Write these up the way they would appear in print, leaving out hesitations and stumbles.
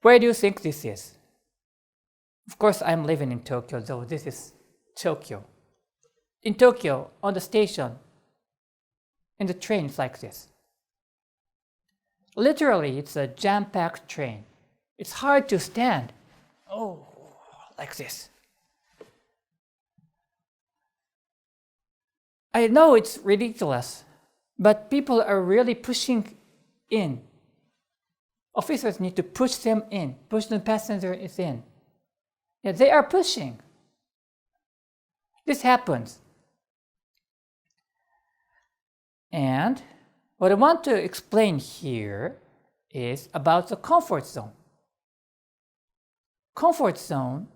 Where do you think this is? Of course, I'm living in Tokyo, though this is Tokyo. In Tokyo, on the station, in the train, it's like this. Literally, it's a jam-packed train. It's hard to stand. Oh, like this. I know it's ridiculous, but people are really pushing in. Officers need to push them in, push the passengers in. Yeah, they are pushing. This happens. And what I want to explain here is about the comfort zone. Comfort zone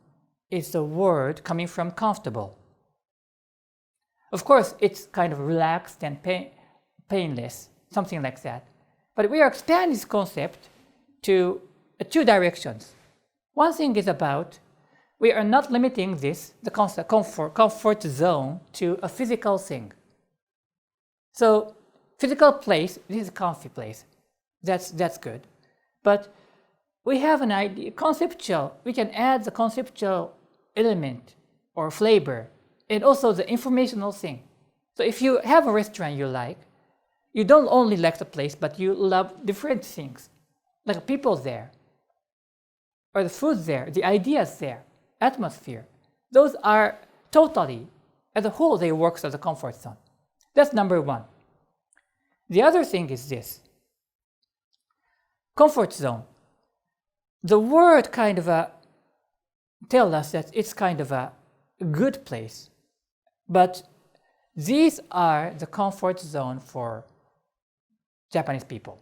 is the word coming from comfortable. Of course, it's kind of relaxed and painless, something like that. But we are expanding this concept to two directions. One thing is about we are not limiting the concept comfort zone to a physical thing. So physical place, this is a comfy place. That's good. But we have an idea, conceptual, we can add the conceptual element or flavor and also the informational thing. So if you have a restaurant you like, you don't only like the place, but you love different things, like people there, or the food there, the ideas there, atmosphere. Those are totally, as a whole, they work as a comfort zone. That's number one. The other thing is this. Comfort zone. The word kind of tells us that it's kind of a good place. But these are the comfort zone for Japanese people.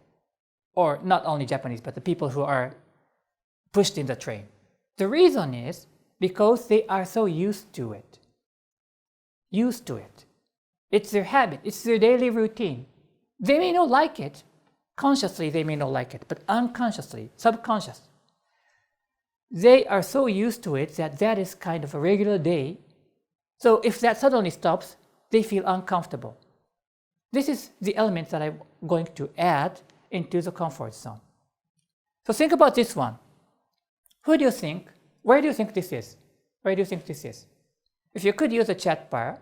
Or not only Japanese, but the people who are pushed in the train. The reason is because they are so used to it. Used to it. It's their habit. It's their daily routine. They may not like it. Consciously, they may not like it, but unconsciously, subconscious. They are so used to it that that is kind of a regular day. So if that suddenly stops, they feel uncomfortable. This is the element that I'm going to add into the comfort zone. So think about this one. Who do you think? Where do you think this is? Where do you think this is? If you could use a chat bar,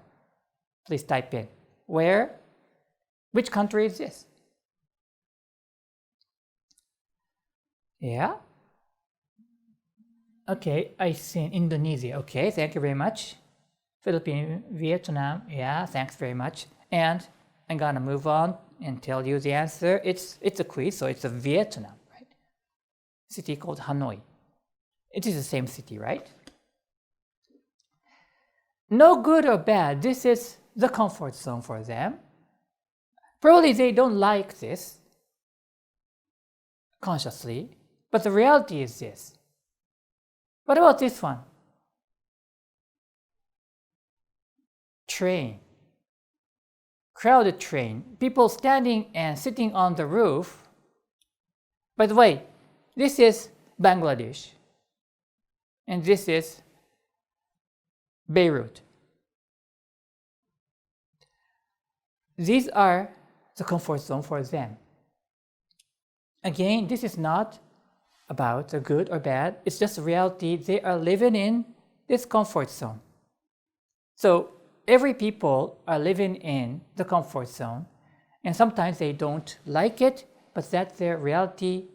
please type in. Where? Which country is this? Yeah? Okay, I see Indonesia. Okay, thank you very much. Philippines, Vietnam. Yeah, thanks very much. And I'm gonna move on and tell you the answer. It's a quiz, so it's a Vietnam, right? City called Hanoi. It is the same city, right? No good or bad, this is the comfort zone for them. Probably they don't like this consciously, but the reality is this. What about this one? Train. Crowded train. People standing and sitting on the roof. By the way, this is Bangladesh. And this is Beirut. These are the comfort zone for them. Again, this is not about the good or bad. It's just a reality. They are living in this comfort zone. So every people are living in the comfort zone. And sometimes they don't like it, but that's their reality.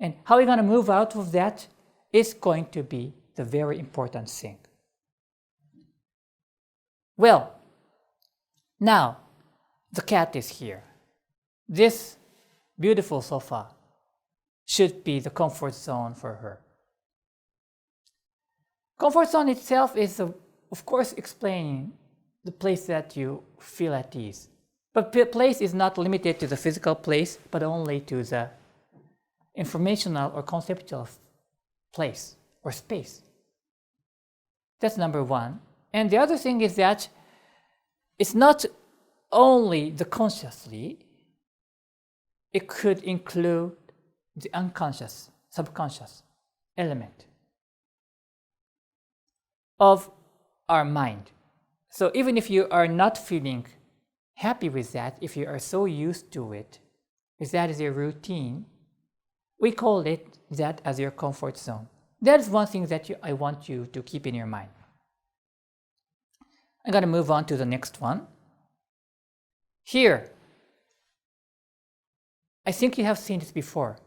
And how we're going to move out of that is going to be the very important thing. Well, now the cat is here. This beautiful sofa should be the comfort zone for her. Comfort zone itself is, of course, explaining the place that you feel at ease. But the place is not limited to the physical place, but only to the informational or conceptual place or space. That's number one. And the other thing is that it's not only the consciously, it could include the unconscious, subconscious element of our mind. So even if you are not feeling happy with that, if you are so used to it, if that is your routine, We call it that as your comfort zone. That is one thing that I want you to keep in your mind. I'm going to move on to the next one. Here, I think you have seen this before.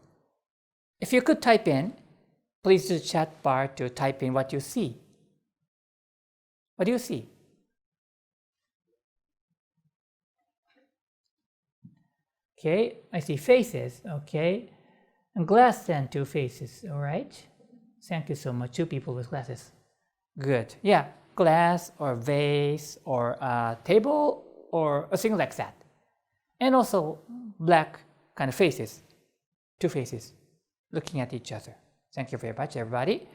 If you could type in, please use the chat bar to type in what you see. What do you see? Okay, I see faces. Okay, and glass and two faces. All right. Thank you so much. Two people with glasses. Good. Yeah, glass or vase or a table or a thing like that. And also black kind of faces. Two faces looking at each other. Thank you very much, everybody.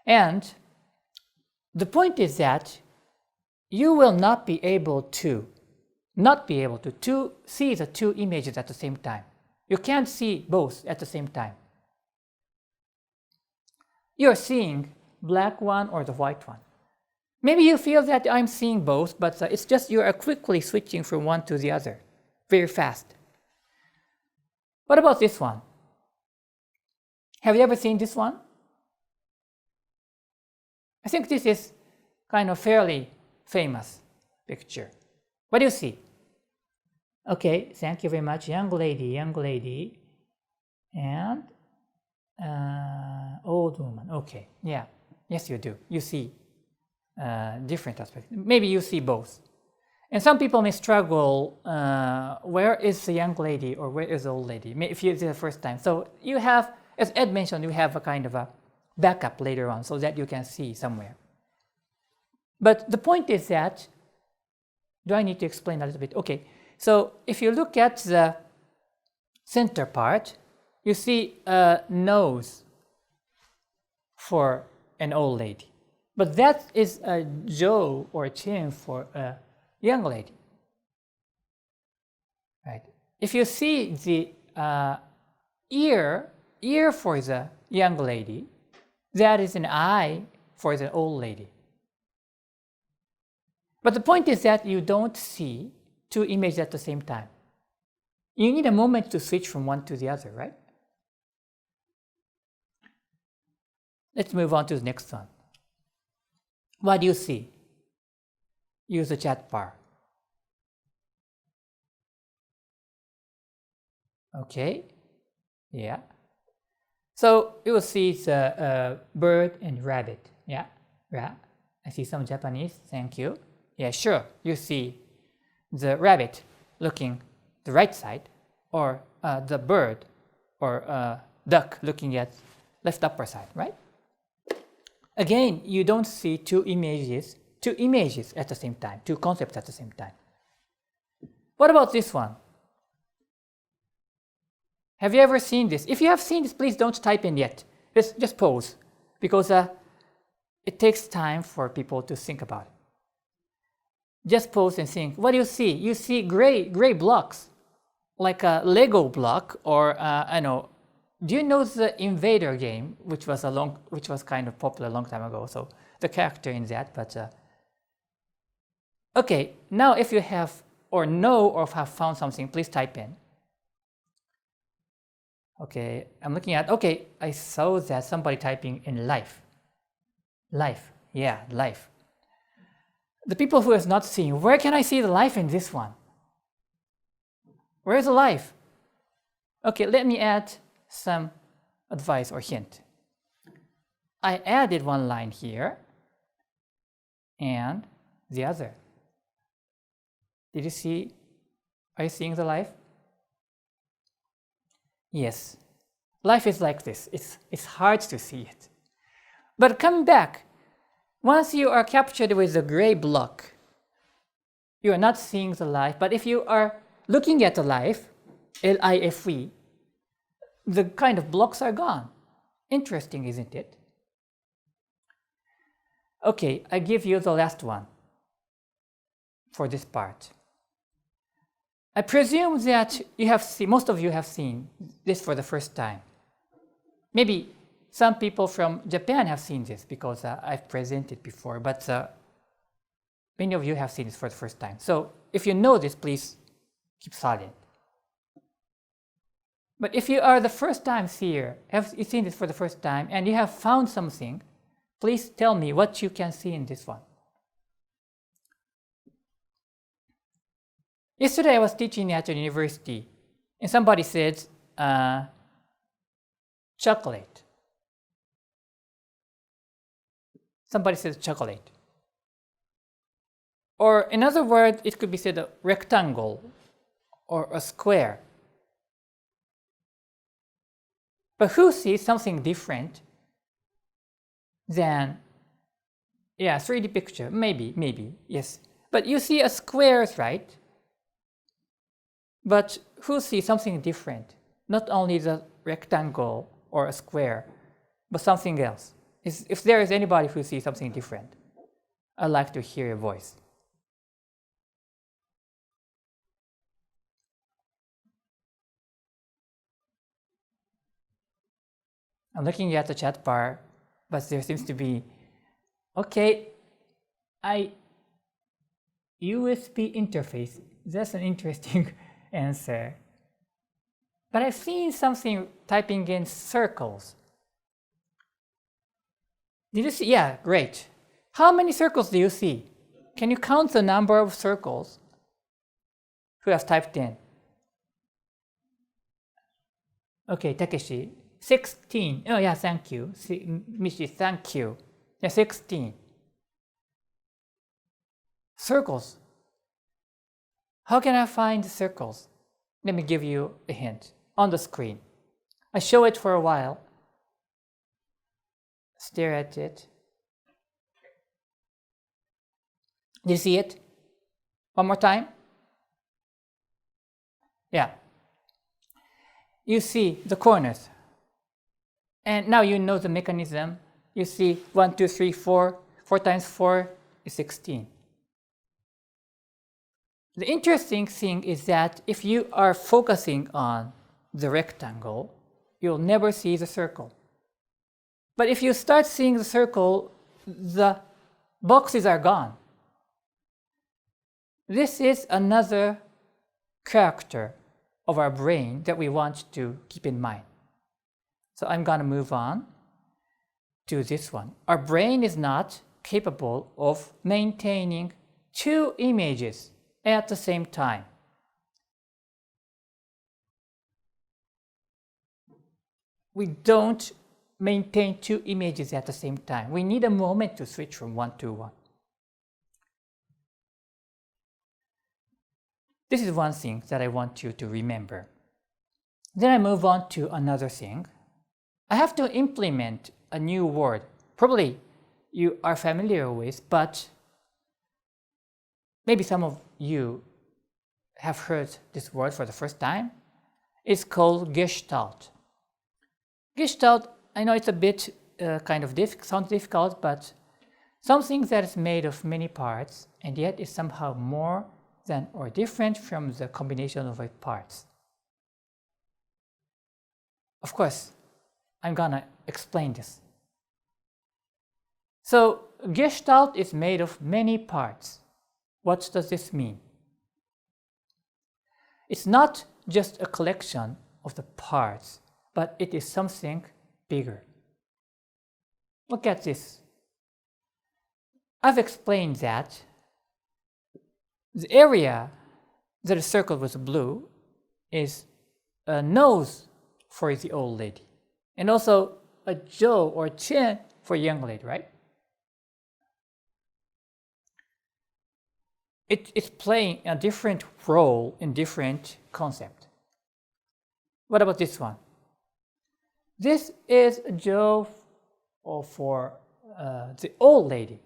And the point is that you will not be able to see the two images at the same time. You can't see both at the same time. You're seeing black one or the white one. Maybe you feel that I'm seeing both, but it's just you are quickly switching from one to the other, very fast. What about this one? Have you ever seen this one? I think this is kind of fairly famous picture. What do you see? Okay, thank you very much. Young lady, and old woman. Okay, yeah, yes you do. You see different aspects. Maybe you see both. And some people may struggle, where is the young lady or where is the old lady, if it's the first time. So you have, as Ed mentioned, you have a kind of a backup later on so that you can see somewhere. But the point is that, do I need to explain a little bit? Okay, so if you look at the center part, you see a nose for an old lady. But that is a jaw or chin for a young lady. Right? If you see the ear for the young lady, that is an eye for the old lady. But the point is that you don't see two images at the same time. You need a moment to switch from one to the other, right? Let's move on to the next one. What do you see? Use the chat bar. Okay, yeah. So you will see the bird and rabbit. Yeah, I see some Japanese, thank you. Yeah, sure, you see the rabbit looking the right side, or the bird or duck looking at left upper side, right? Again, you don't see two images at the same time, two concepts at the same time. What about this one? Have you ever seen this? If you have seen this, please don't type in yet. Just pause, because it takes time for people to think about it. Just pause and think. What do you see? You see gray blocks, like a Lego block, or I know. Do you know the Invader game, which was kind of popular a long time ago? So the character in that, but okay. Now, if you have or know or have found something, please type in. Okay, I'm looking at. Okay, I saw that somebody typing in life. Life, yeah, life. The people who has not seen, where can I see the life in this one? Where is the life? Okay, let me add some advice or hint. I added one line here and the other. Did you see? Are you seeing the life? Yes. Life is like this. It's hard to see it. But come back. Once you are captured with the gray block, you are not seeing the life. But if you are looking at the life, L-I-F-E, the kind of blocks are gone. Interesting, isn't it? Okay, I give you the last one for this part. I presume that most of you have seen this for the first time. Maybe some people from Japan have seen this because I've presented before, but many of you have seen this for the first time. So if you know this, please keep silent. But if you are the first time seer, have you seen this for the first time, and you have found something, please tell me what you can see in this one. Yesterday I was teaching at a university, and somebody said, chocolate. Somebody says chocolate. Or in other words, it could be said a rectangle or a square. But who sees something different than, 3D picture? Maybe, yes. But you see a square, right? But who sees something different? Not only the rectangle or a square, but something else. If there is anybody who sees something different, I'd like to hear your voice. I'm looking at the chat bar, but there seems to be, USB interface. That's an interesting answer. But I've seen something typing in circles. Did you see? Yeah, great. How many circles do you see? Can you count the number of circles who have typed in? Okay, Takeshi, 16. Oh yeah, thank you. Michi, thank you. Yeah, 16. Circles. How can I find circles? Let me give you a hint. On the screen. I show it for a while. Stare at it. Do you see it? One more time. Yeah. You see the corners. And now you know the mechanism. You see 1, 2, 3, 4. 4 times 4 is 16. The interesting thing is that if you are focusing on the rectangle, you'll never see the circle. But if you start seeing the circle, the boxes are gone. This is another character of our brain that we want to keep in mind. So I'm going to move on to this one. Our brain is not capable of maintaining 2 images at the same time. We don't maintain 2 images at the same time. We need a moment to switch from one to one. This is one thing that I want you to remember. Then I move on to another thing. I have to implement a new word. Probably you are familiar with, but maybe some of you have heard this word for the first time. It's called Gestalt. Gestalt, I know it's a bit sounds difficult, but something that is made of many parts and yet is somehow more than or different from the combination of its parts. Of course, I'm gonna explain this. So, Gestalt is made of many parts. What does this mean? It's not just a collection of the parts, but it is something bigger. Look at this. I've explained that the area that is circled with blue is a nose for the old lady, and also a jaw or chin for a young lady, right? It's playing a different role in different concept. What about this one? This is a jaw for the old lady,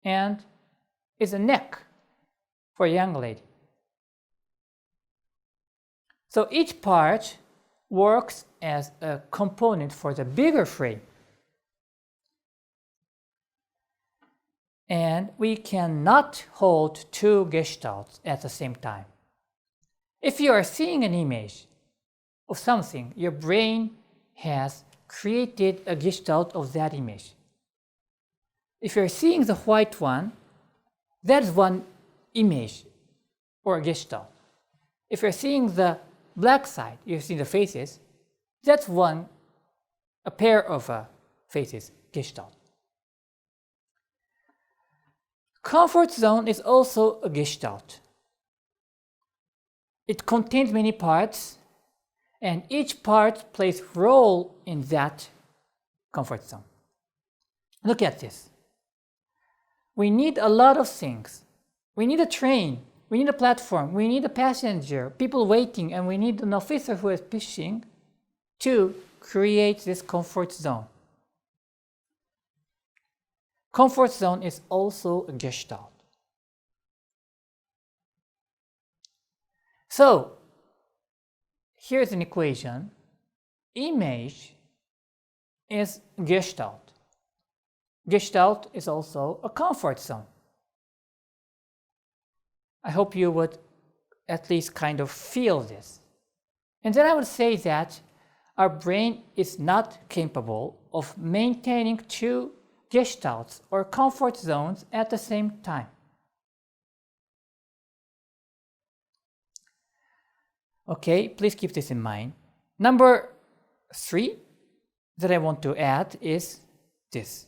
and is a neck for a young lady. So each part works as a component for the bigger frame. And we cannot hold 2 gestalts at the same time. If you are seeing an image of something, your brain has created a gestalt of that image. If you're seeing the white one, that is one image or a gestalt. If you're seeing the black side, you see the faces, that's a pair of faces, Gestalt. Comfort zone is also a Gestalt. It contains many parts, and each part plays a role in that comfort zone. Look at this. We need a lot of things. We need a train, we need a platform, we need a passenger, people waiting, and we need an officer who is pushing to create this comfort zone. Comfort zone is also a Gestalt. So, here's an equation. Image is Gestalt. Gestalt is also a comfort zone. I hope you would at least kind of feel this. And then I would say that our brain is not capable of maintaining two gestalts or comfort zones at the same time. Okay, please keep this in mind. Number 3 that I want to add is this.